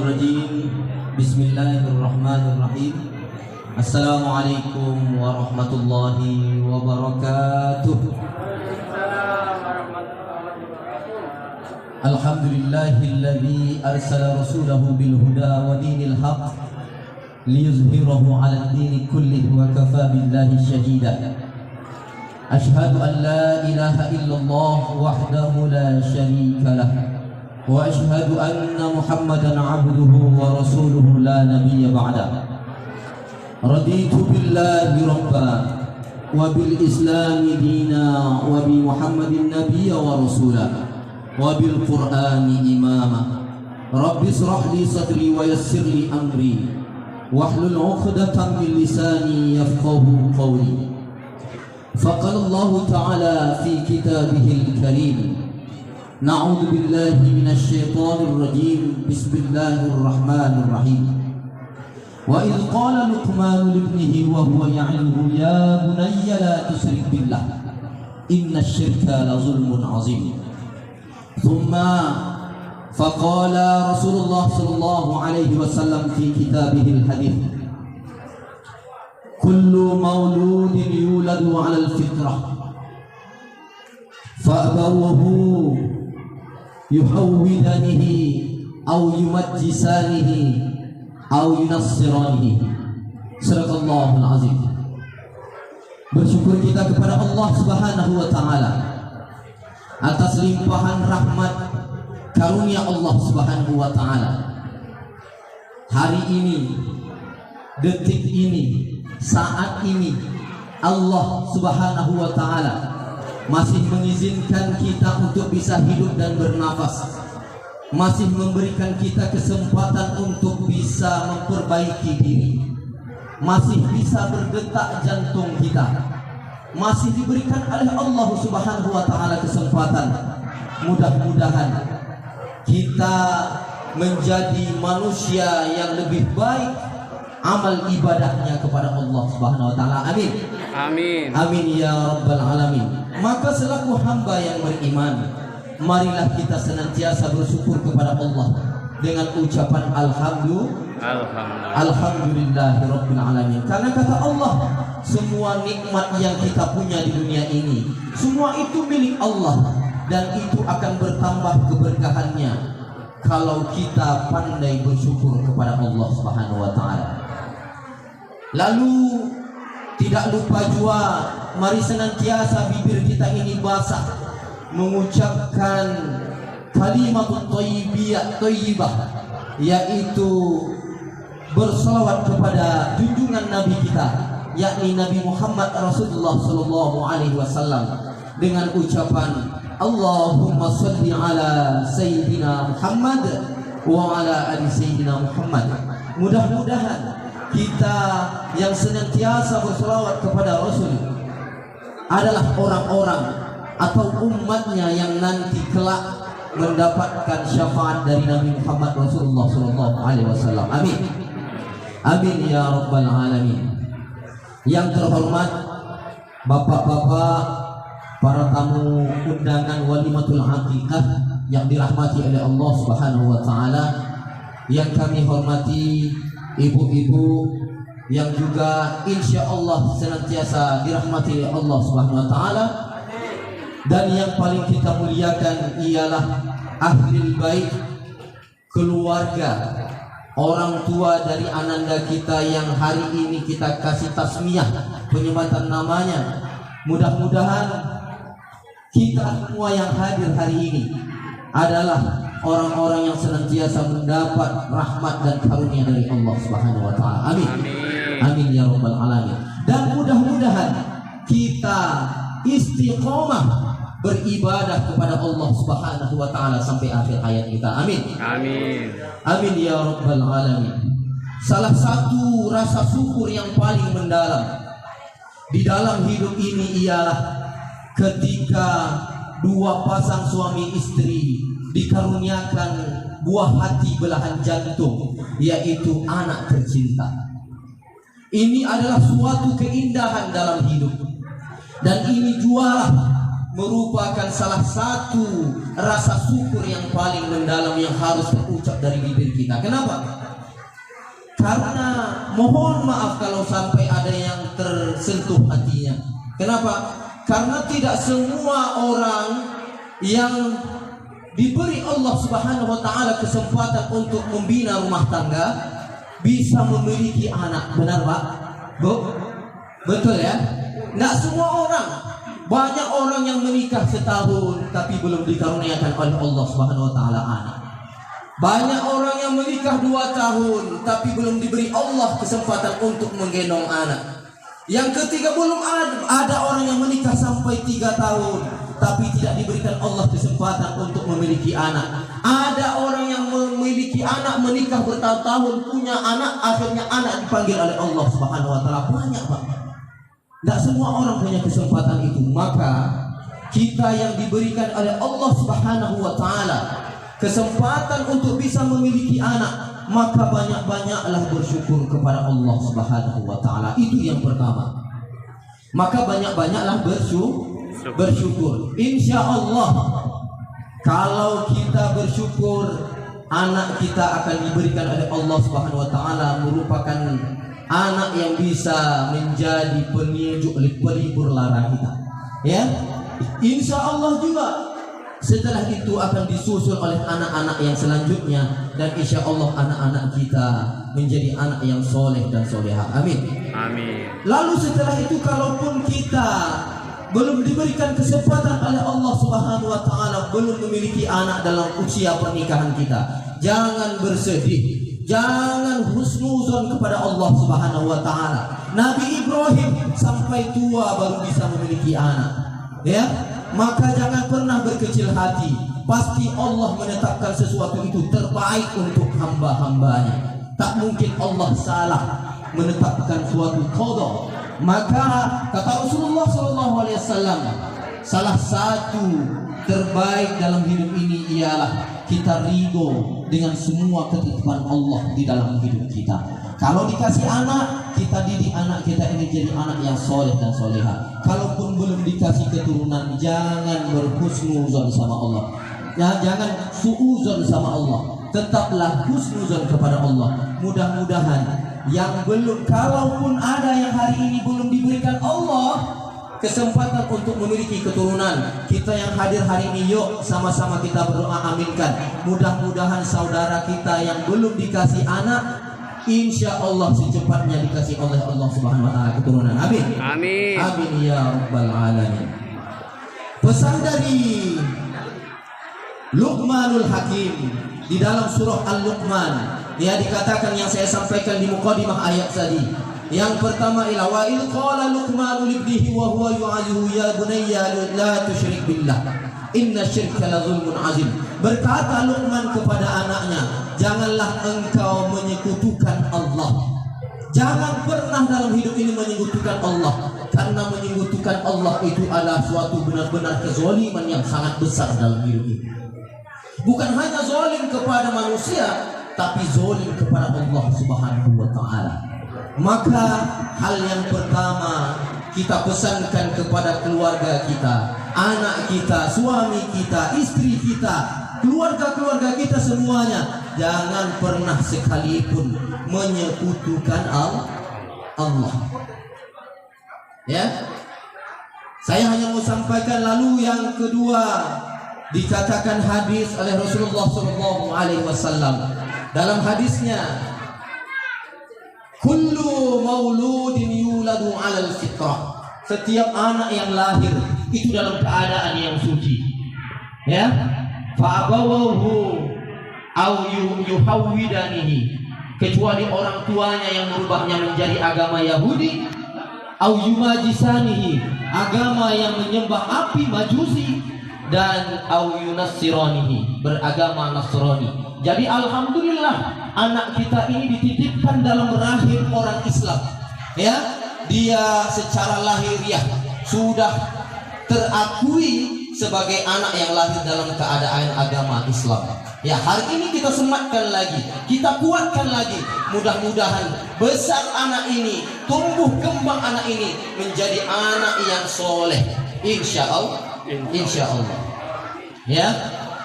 Rajim. Bismillahirrahmanirrahim. Assalamualaikum warahmatullahi wabarakatuh. Alhamdulillahilladzi arsala rasulahu bil huda wa dinil haqq liyuzhirahu 'alad dini kullihi wa kafaa billahi shahida. Ashhadu an la ilaha illallah wahdahu la syarika lah. وأشهد أن محمدا عبده ورسوله لا نبي بعده رضيت بالله ربا وبالإسلام دينا وبمحمد نبيا ورسولا وبالقرآن إماما رب اشرح لي صدري ويسر لي أمري واحلل عقدة من لساني يفقه قولي فقال الله تعالى في كتابه الكريم نعوذ بالله من الشيطان الرجيم بسم الله الرحمن الرحيم وإذ قال لقمان لابنه وهو يعظه يا بني لا تشرك بالله إن الشرك لظلم عظيم ثم فقال رسول الله صلى الله عليه وسلم في كتابه الحديث كل مولود يولد على الفطرة فأبوه يحودانه أو يمجسانه أو ينصرانه. Sadaqallahul azim. Bersyukur kita kepada Allah Subhanahu wa taala atas limpahan rahmat karunia Allah Subhanahu wa taala. Hari ini, detik ini, saat ini Allah Subhanahu wa taala masih mengizinkan kita untuk bisa hidup dan bernafas, masih memberikan kita kesempatan untuk bisa memperbaiki diri, masih bisa berdetak jantung kita, masih diberikan oleh Allah Subhanahu wa taala kesempatan. Mudah-mudahan kita menjadi manusia yang lebih baik amal ibadahnya kepada Allah Subhanahu wa taala. Amin. Amin. Amin ya rabbal alamin. Maka selaku hamba yang beriman, marilah kita senantiasa bersyukur kepada Allah dengan ucapan alhamdulillahirabbil alamin. Karena kata Allah, semua nikmat yang kita punya di dunia ini, semua itu milik Allah dan itu akan bertambah keberkahannya kalau kita pandai bersyukur kepada Allah Subhanahu wa taala. Lalu tidak lupa juga, mari senantiasa bibir kita ini basah mengucapkan kalimatut thayyibah, yaitu bersalawat kepada junjungan Nabi kita, yakni Nabi Muhammad Rasulullah sallallahu alaihi wasallam dengan ucapan Allahumma shalli ala sayyidina Muhammad wa ala ali sayyidina Muhammad. Mudah-mudahan kita yang senantiasa berselawat kepada Rasul adalah orang-orang atau umatnya yang nanti kelak mendapatkan syafaat dari Nabi Muhammad Rasulullah SAW. Amin. Amin ya rabbal alamin. Yang terhormat bapak-bapak, para tamu undangan walimatul aqiqah yang dirahmati oleh Allah Subhanahu wa taala, yang kami hormati ibu-ibu yang juga insya Allah senantiasa dirahmati oleh Allah Subhanahu wa taala, dan yang paling kita muliakan ialah ahli bait, keluarga, orang tua dari ananda kita yang hari ini kita kasih tasmiyah penyebatan namanya. Mudah-mudahan kita semua yang hadir hari ini adalah orang-orang yang senantiasa mendapat rahmat dan karunia dari Allah Subhanahu wa taala. Amin. Amin ya rabbal alamin. Dan mudah-mudahan kita istiqomah beribadah kepada Allah Subhanahu wa taala sampai akhir hayat kita. Amin. Amin. Amin ya rabbal alamin. Salah satu rasa syukur yang paling mendalam di dalam hidup ini ialah ketika dua pasang suami istri dikaruniakan buah hati belahan jantung, yaitu anak tercinta. Ini adalah suatu keindahan dalam hidup, dan ini jualah merupakan salah satu rasa syukur yang paling mendalam yang harus terucap dari bibir kita. Kenapa? Karena mohon maaf kalau sampai ada yang tersentuh hatinya. Kenapa? Karena tidak semua orang yang diberi Allah Subhanahu wa taala kesempatan untuk membina rumah tangga bisa memiliki anak. Benar, Pak? Bu? Betul ya? Tidak semua orang. Banyak orang yang menikah setahun tapi belum dikaruniakan oleh Allah Subhanahu wa taala anak. Banyak orang yang menikah 2 tahun tapi belum diberi Allah kesempatan untuk menggendong anak. Yang ketiga, belum ada orang yang menikah sampai 3 tahun tapi tidak diberikan Allah kesempatan untuk memiliki anak. Ada orang yang memiliki anak, menikah bertahun-tahun, punya anak, akhirnya anak dipanggil oleh Allah Subhanahu wa taala. Banyak, Pak. Tidak semua orang punya kesempatan itu. Maka kita yang diberikan oleh Allah Subhanahu wa taala kesempatan untuk bisa memiliki anak, maka banyak-banyaklah bersyukur kepada Allah Subhanahu wa taala. Itu yang pertama. Maka banyak-banyaklah bersyukur. Insya Allah kalau kita bersyukur, anak kita akan diberikan oleh Allah Subhanahu wa taala merupakan anak yang bisa menjadi pelipur lara kita. Ya, insya Allah juga setelah itu akan disusul oleh anak-anak yang selanjutnya, dan insya Allah anak-anak kita menjadi anak yang soleh dan soleha. Amin. Amin. Lalu setelah itu, kalaupun kita belum diberikan kesempatan oleh Allah Subhanahu wa taala, belum memiliki anak dalam usia pernikahan kita, jangan bersedih. Jangan husnuzon kepada Allah Subhanahu wa taala. Nabi Ibrahim sampai tua baru bisa memiliki anak. Ya, maka jangan pernah berkecil hati. Pasti Allah menetapkan sesuatu itu terbaik untuk hamba-hambanya. Tak mungkin Allah salah menetapkan suatu qada. Maka kata Rasulullah SAW, salah satu terbaik dalam hidup ini ialah kita ridho dengan semua ketetapan Allah di dalam hidup kita. Kalau dikasih anak, kita didik anak kita ini jadi anak yang soleh dan soleha. Kalaupun belum dikasih keturunan, jangan berhusnuzon sama Allah. Ya, jangan suuzon sama Allah. Tetaplah husnuzon kepada Allah. Mudah-mudahan yang belum, kalaupun ada yang hari ini belum diberikan Allah kesempatan untuk memiliki keturunan, kita yang hadir hari ini, yuk sama-sama kita berdoa aminkan. Mudah-mudahan saudara kita yang belum dikasih anak, insya Allah secepatnya dikasih oleh Allah Subhanahu wa taala keturunan. Amin. Amin. Amin ya rabbal alamin. Pesan dari Luqmanul Hakim di dalam surah Al-Luqman, ya, dikatakan yang saya sampaikan di mukadimah ayat tadi. Yang pertama ialah wa il qala Luqmanu libnihi wa huwa yu'azihu ya bunayya la tusyrik billah inna syirka la zulmun azim. Berkata Luqman kepada anaknya, janganlah engkau menyekutukan Allah. Jangan pernah dalam hidup ini menyekutukan Allah, karena menyekutukan Allah itu adalah suatu benar-benar kezaliman yang sangat besar dalam hidup ini. Bukan hanya zalim kepada manusia, tapi zalim kepada Allah Subhanahu wa taala. Maka hal yang pertama kita pesankan kepada keluarga kita, anak kita, suami kita, istri kita, keluarga-keluarga kita semuanya, jangan pernah sekalipun menyekutukan Allah. Ya, saya hanya mau sampaikan. Lalu yang kedua, dikatakan hadis oleh Rasulullah SAW. Dalam hadisnya, kullu mauludin yuladu 'alal fitrah. Setiap anak yang lahir itu dalam keadaan yang suci. Ya. Fa abawahu au yuhawwidanihi, kecuali orang tuanya yang merubahnya menjadi agama Yahudi, au yumajisanihi, agama yang menyembah api Majusi, dan au yunassiranihi, beragama Nasrani. Jadi alhamdulillah anak kita ini dititipkan dalam rahim orang Islam. Ya, dia secara lahiriah sudah terakui sebagai anak yang lahir dalam keadaan agama Islam. Ya, hari ini kita sematkan lagi, kita kuatkan lagi. Mudah-mudahan besar anak ini, tumbuh kembang anak ini menjadi anak yang soleh. Insya Allah. Insya Allah. Ya,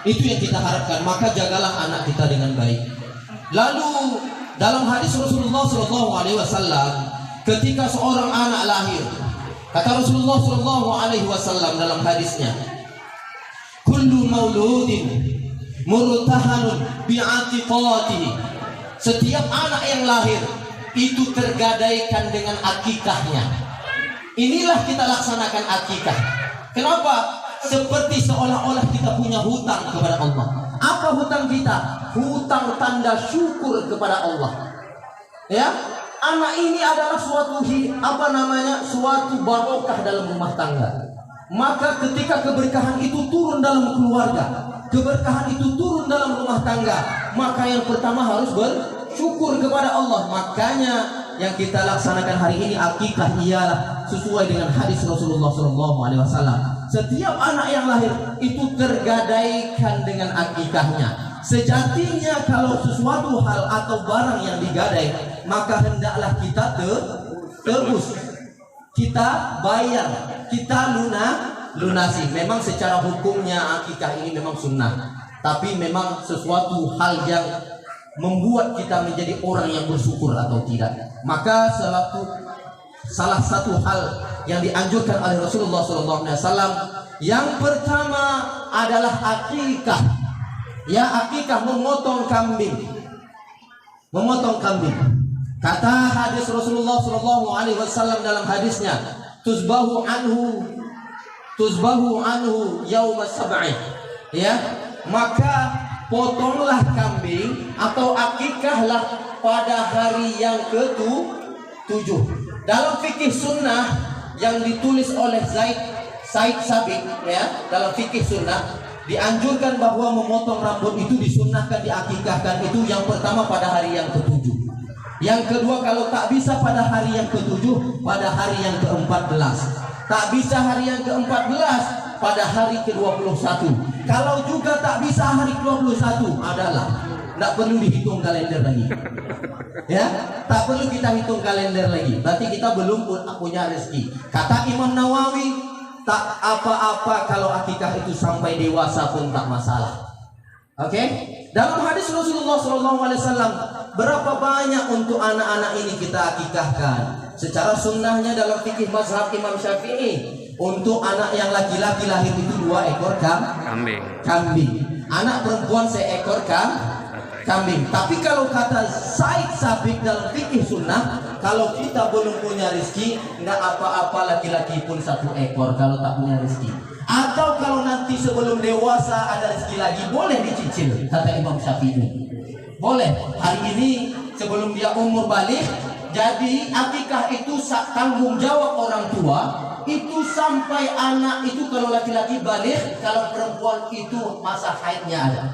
itu yang kita harapkan. Maka jagalah anak kita dengan baik. Lalu dalam hadis Rasulullah SAW, ketika seorang anak lahir, kata Rasulullah SAW dalam hadisnya, kullu mauludin murtahanun bi'atiqatihi. Setiap anak yang lahir itu tergadaikan dengan akikahnya. Inilah kita laksanakan akikah. Kenapa? Seperti seolah-olah kita punya hutang kepada Allah. Apa hutang kita? Hutang tanda syukur kepada Allah. Ya, anak ini adalah suatu suatu barokah dalam rumah tangga. Maka ketika keberkahan itu turun dalam keluarga, keberkahan itu turun dalam rumah tangga, maka yang pertama harus bersyukur kepada Allah. Makanya yang kita laksanakan hari ini akikah ialah sesuai dengan hadis Rasulullah SAW. Setiap anak yang lahir itu tergadaikan dengan akikahnya. Sejatinya kalau sesuatu hal atau barang yang digadai, maka hendaklah kita terus kita bayar, kita lunasi. Memang secara hukumnya akikah ini memang sunnah, tapi memang sesuatu hal yang membuat kita menjadi orang yang bersyukur atau tidak. Maka salah satu hal yang dianjurkan oleh Rasulullah SAW, yang pertama adalah akikah. Ya, akikah memotong kambing. Kata hadis Rasulullah SAW dalam hadisnya, tuzbahu anhu yauma sab'i. Ya, maka potonglah kambing atau akikahlah pada hari yang ke-7. Dalam fikih sunnah yang ditulis oleh Said Sabiq, ya, dalam fikih sunnah dianjurkan bahwa memotong rambut itu disunnahkan, diakikahkan itu yang pertama pada hari yang ke-7. Yang kedua, kalau tak bisa pada hari yang ke-7, pada hari yang ke-14. Tak bisa hari yang ke-14, pada hari ke-21. Kalau juga tak bisa hari ke-21, adalah tak perlu dihitung kalender lagi. Ya, tak perlu kita hitung kalender lagi. Berarti kita belum punya rezeki. Kata Imam Nawawi, tak apa-apa kalau akikah itu sampai dewasa pun tak masalah. Oke? Dalam hadis Rasulullah SAW, berapa banyak untuk anak-anak ini kita akikahkan? Secara sunnahnya dalam fikih mazhab Imam Syafi'i, untuk anak yang laki-laki lahir itu 2 ekor kambing. Anak perempuan 1 ekor kambing. Tapi kalau kata Said Sabiq dalam fikih sunnah, kalau kita belum punya rezeki, nggak apa-apa laki-laki pun 1 ekor kalau tak punya rezeki. Atau kalau nanti sebelum dewasa ada rezeki lagi, boleh dicicil, kata Imam Syafi'i. Boleh. Hari ini sebelum dia umur balik, jadi akikah itu tanggung jawab orang tua. Itu sampai anak itu kalau laki-laki balik, kalau perempuan itu masa haidnya ada.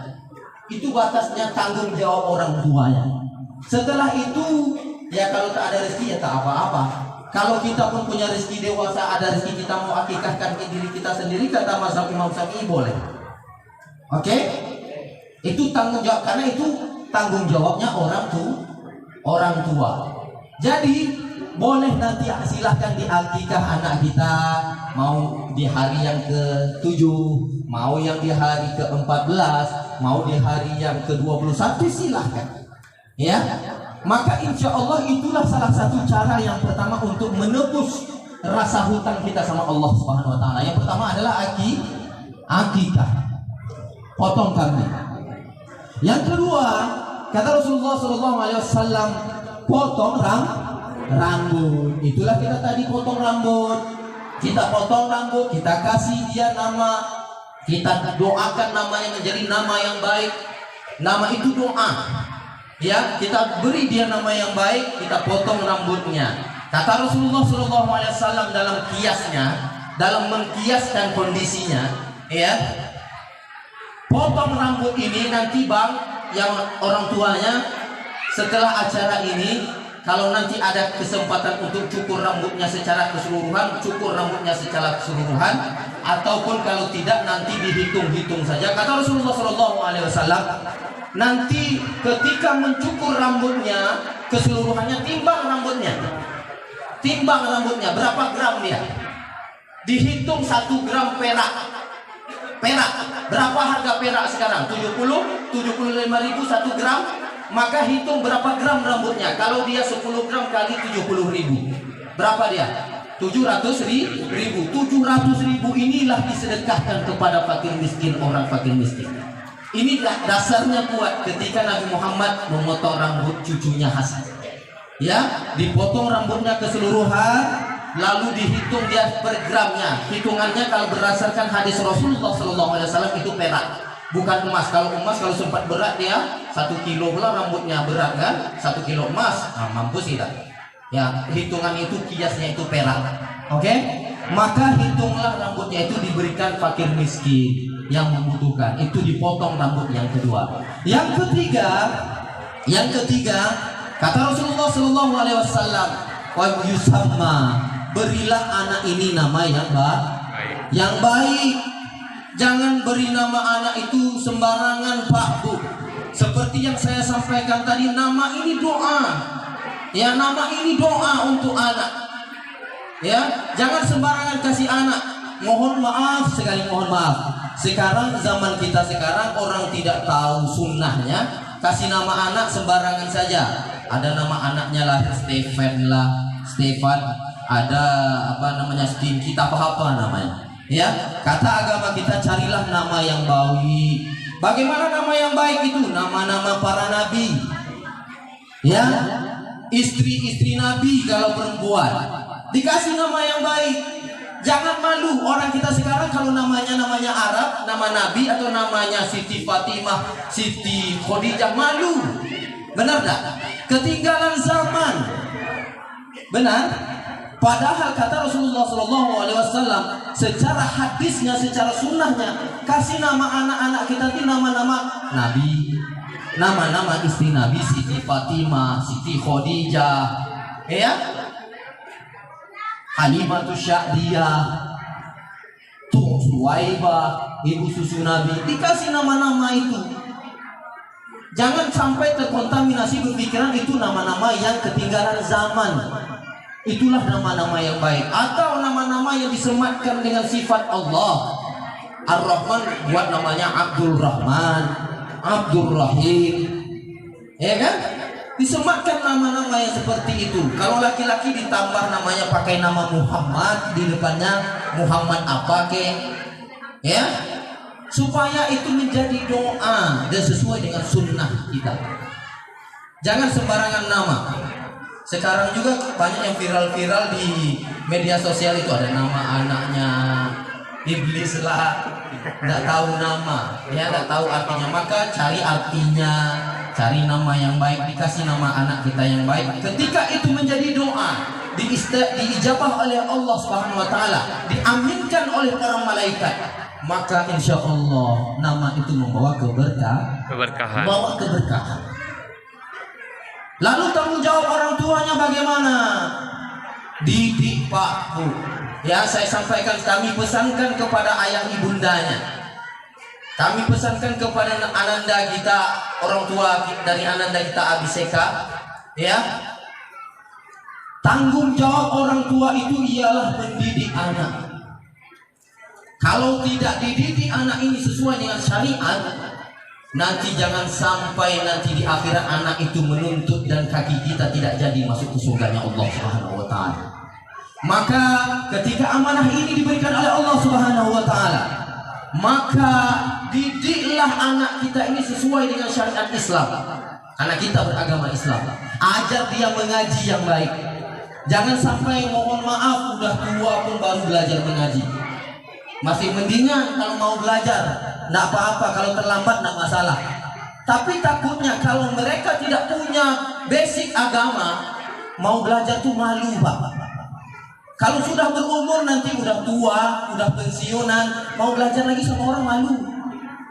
Itu batasnya tanggung jawab orang tuanya. Setelah itu, ya kalau tak ada rezeki ya tak apa-apa. Kalau kita pun punya rezeki dewasa, ada rezeki kita mau akikahkan ke diri kita sendiri, kata mazhab Imam Syafi'i boleh. Oke? Itu tanggung jawab, karena itu tanggung jawabnya orang tua. Jadi boleh nanti silahkan diakikah anak kita, mau di hari yang ke-7, mau yang di hari ke-14, mau di hari yang ke-21, silahkan. Ya, maka insya Allah itulah salah satu cara yang pertama untuk menebus rasa hutang kita sama Allah Subhanahu Wa Taala. Yang pertama adalah akikah, potong kambing. Yang kedua, kata Rasulullah SAW, potong rambut. Itulah kita tadi potong rambut. Kita potong rambut, kita kasih dia nama, kita doakan namanya menjadi nama yang baik. Nama itu doa. Ya, kita beri dia nama yang baik, kita potong rambutnya. Kata Rasulullah SAW dalam kiasnya, dalam mengkiaskan kondisinya, ya, potong rambut ini nanti bang, yang orang tuanya setelah acara ini, kalau nanti ada kesempatan untuk cukur rambutnya secara keseluruhan, cukur rambutnya secara keseluruhan, ataupun kalau tidak nanti dihitung-hitung saja. Kata Rasulullah SAW, nanti ketika mencukur rambutnya keseluruhannya, timbang rambutnya berapa gram dia. dihitung 1 gram perak. Perak, berapa harga perak sekarang? 75.000 1 gram. Maka hitung berapa gram rambutnya. Kalau dia 10 gram kali 70.000, berapa dia? 700.000. 700.000 inilah disedekahkan kepada fakir miskin, orang fakir miskin. Inilah dasarnya kuat ketika Nabi Muhammad memotong rambut cucunya Hasan. Ya, dipotong rambutnya keseluruhan, lalu dihitung dia per gramnya. Hitungannya kalau berdasarkan hadis Rasulullah SAW itu perak, bukan emas. Kalau emas kalau sempat berat dia 1 kilo pula rambutnya berat kan, 1 kilo emas, mampus tidak. Ya, hitungan itu kiasnya itu perak. Oke? Maka hitunglah rambutnya itu diberikan fakir miskin yang membutuhkan. Itu dipotong rambut yang kedua. Yang ketiga, kata Rasulullah SAW, wa yusamma, berilah anak ini nama yang baik. Jangan beri nama anak itu sembarangan, Pak Bu. Seperti yang saya sampaikan tadi, nama ini doa. Ya, nama ini doa untuk anak. Ya, jangan sembarangan kasih anak. Mohon maaf sekali, mohon maaf. Sekarang zaman kita sekarang orang tidak tahu sunnahnya, kasih nama anak sembarangan saja. Ada nama anaknya lahir Stefan, ada apa namanya Stinky, apa namanya. Ya, kata agama kita carilah nama yang baik. Bagaimana nama yang baik itu? Nama-nama para nabi. Ya, istri-istri nabi kalau perempuan dikasih nama yang baik. Jangan malu. Orang kita sekarang kalau namanya Arab, nama nabi atau namanya Siti Fatimah, Siti Khadijah, malu. Benar tak? Ketinggalan zaman. Benar? Padahal kata Rasulullah SAW, secara hadisnya, secara sunnahnya, kasih nama anak-anak kita itu nama-nama nabi, nama-nama istri nabi, Siti Fatimah, Siti Khadijah, ya, Halimatus Sya'diyah, Suwaibah, ibu susu nabi, dikasih nama-nama itu. Jangan sampai terkontaminasi berpikiran itu nama-nama yang ketinggalan zaman. Itulah nama-nama yang baik. Atau nama-nama yang disematkan dengan sifat Allah. Ar-Rahman, buat namanya Abdul Rahman, Abdul Rahim, ya kan? Disematkan nama-nama yang seperti itu. Kalau laki-laki ditambah namanya pakai nama Muhammad, di depannya Muhammad apa kek, ya, supaya itu menjadi doa dan sesuai dengan sunnah kita. Jangan sembarangan nama. Sekarang juga banyak yang viral-viral di media sosial itu, ada nama anaknya iblis lah, nggak tahu nama, ya nggak tahu artinya. Maka cari artinya, cari nama yang baik, dikasih nama anak kita yang baik. Ketika itu menjadi doa, diijabah oleh Allah Subhanahu Wa Taala, diaminkan oleh para malaikat, maka insya Allah nama itu membawa keberkahan. Membawa keberkahan. Lalu tanggung jawab orang tuanya bagaimana? Didik Pak Bu. Ya, saya sampaikan, kami pesankan kepada ayah ibundanya. Kami pesankan kepada ananda kita, orang tua dari ananda kita Abiseka, ya. Tanggung jawab orang tua itu ialah mendidik anak. Kalau tidak dididik anak ini sesuai dengan syariat, nanti jangan sampai nanti di akhirat anak itu menuntut dan kaki kita tidak jadi masuk ke surganya Allah Subhanahu Wa Taala. Maka ketika amanah ini diberikan oleh Allah Subhanahu Wa Taala, maka didiklah anak kita ini sesuai dengan syariat Islam. Karena kita beragama Islam, ajar dia mengaji yang baik. Jangan sampai mohon maaf udah tua pun baru belajar mengaji. Masih mendingan kalau mau belajar, tidak apa-apa, kalau terlambat tidak masalah. Tapi takutnya kalau mereka tidak punya basic agama, mau belajar tuh malu Pak. Kalau sudah berumur nanti udah tua, udah pensiunan, mau belajar lagi sama orang malu.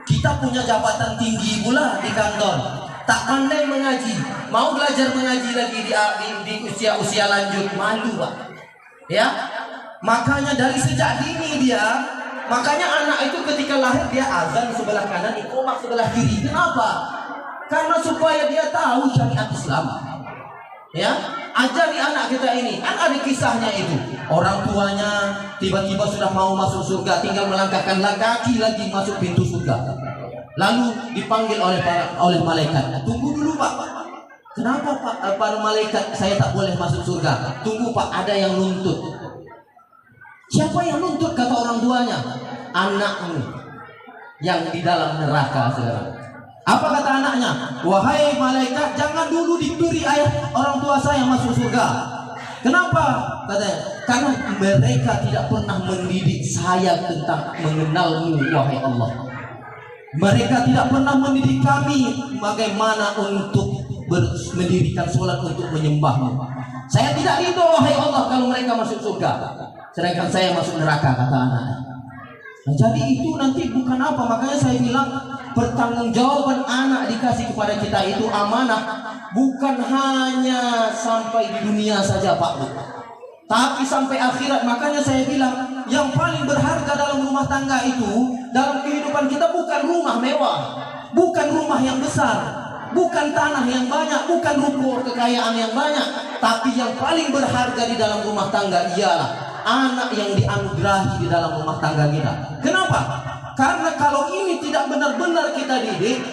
Kita punya jabatan tinggi pula di kantor, tak pandai mengaji, mau belajar mengaji lagi di usia lanjut, malu Pak. Ya, makanya dari sejak dini dia. Makanya anak itu ketika lahir dia azan sebelah kanan, iqamah sebelah kiri. Kenapa? Karena supaya dia tahu syariat Islam. Ya, ajari anak kita ini. Kan ada kisahnya itu. Orang tuanya tiba-tiba sudah mau masuk surga, tinggal melangkahkan kaki lagi masuk pintu surga. Lalu dipanggil oleh malaikat. Tunggu dulu Pak. Kenapa Pak? Para malaikat, saya tak boleh masuk surga. Tunggu Pak, ada yang nuntut. Siapa yang nuntut? Kata orang tuanya. Anakmu yang di dalam neraka sekarang. Apa kata anaknya? Wahai malaikat, jangan dulu diberi ayah orang tua saya masuk surga. Kenapa? Katanya, karena mereka tidak pernah mendidik saya tentang mengenalmu, wahai Allah. Mereka tidak pernah mendidik kami bagaimana untuk mendirikan sholat untuk menyembahmu. Saya tidak ridho, wahai Allah, kalau mereka masuk surga, sedangkan saya masuk neraka, kata anaknya. Nah, jadi itu nanti bukan apa, makanya saya bilang pertanggungjawaban anak dikasih kepada kita itu amanah, bukan hanya sampai di dunia saja Pak Bu, tapi sampai akhirat. Makanya saya bilang yang paling berharga dalam rumah tangga itu, dalam kehidupan kita, bukan rumah mewah, bukan rumah yang besar, bukan tanah yang banyak, bukan ruko kekayaan yang banyak, tapi yang paling berharga di dalam rumah tangga ialah anak yang dianugerahi di dalam rumah tangga kita. Kenapa? Karena kalau ini tidak benar-benar kita didik,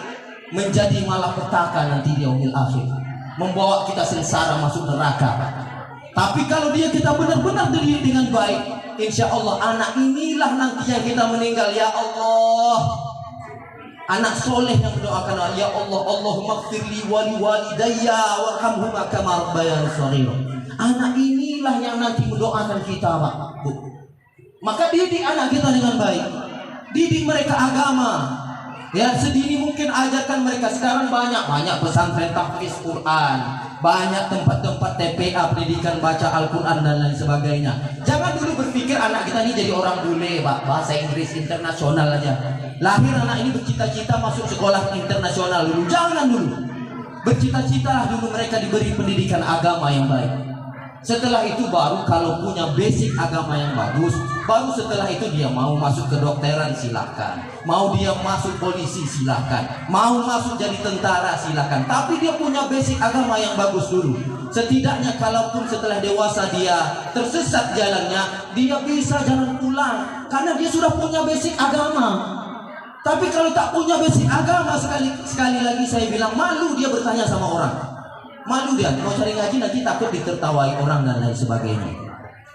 menjadi malapetaka nanti di yaumil akhir, membawa kita sengsara masuk neraka. Tapi kalau dia kita benar-benar didik dengan baik, insya Allah anak inilah nanti yang kita meninggal. Ya Allah, anak soleh yang mendoakan, ya Allah, Allahumma ighfirli wa liwalidayya warhamhuma kama rabbayani shaghira. Anak inilah yang nanti mendoakan kita Pak Bu. Maka didik anak kita dengan baik, didik mereka agama. Ya, sedini mungkin ajarkan mereka. Sekarang banyak pesantren tahfiz Quran, banyak tempat-tempat TPA pendidikan baca Al-Quran dan lain sebagainya. Jangan dulu berpikir anak kita ini jadi orang bule Pak, bahasa Inggris internasional aja. Lahir anak ini bercita-cita masuk sekolah internasional dulu. Jangan dulu. Bercita-cita dulu mereka diberi pendidikan agama yang baik. Setelah itu baru kalau punya basic agama yang bagus, baru setelah itu dia mau masuk kedokteran silahkan, mau dia masuk polisi silahkan, mau masuk jadi tentara silahkan. Tapi dia punya basic agama yang bagus dulu. Setidaknya kalaupun setelah dewasa dia tersesat jalannya, dia bisa jalan pulang karena dia sudah punya basic agama. Tapi kalau tak punya basic agama, sekali lagi saya bilang, malu dia bertanya sama orang. Malu dia mau cari ngaji, nanti takut ditertawai orang dan lain sebagainya.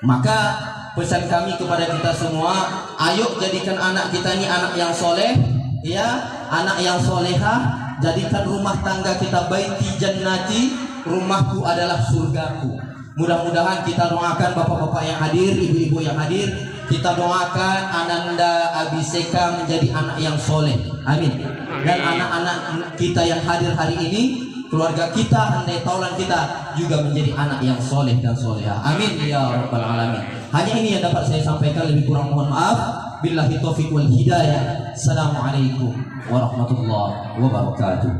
Maka pesan kami kepada kita semua, ayo jadikan anak kita ini anak yang soleh, ya, anak yang soleha. Jadikan rumah tangga kita baiti jannati, rumahku adalah surgaku. Mudah-mudahan kita doakan bapak-bapak yang hadir, ibu-ibu yang hadir, kita doakan Ananda Abiseka menjadi anak yang soleh, amin. Dan anak-anak kita yang hadir hari ini, keluarga kita, handai taulan kita juga menjadi anak yang soleh dan soleha. Amin ya rabbal alamin. Hanya ini yang dapat saya sampaikan, lebih kurang mohon maaf. Billahi taufiq wal hidayah. Assalamualaikum warahmatullahi wabarakatuh.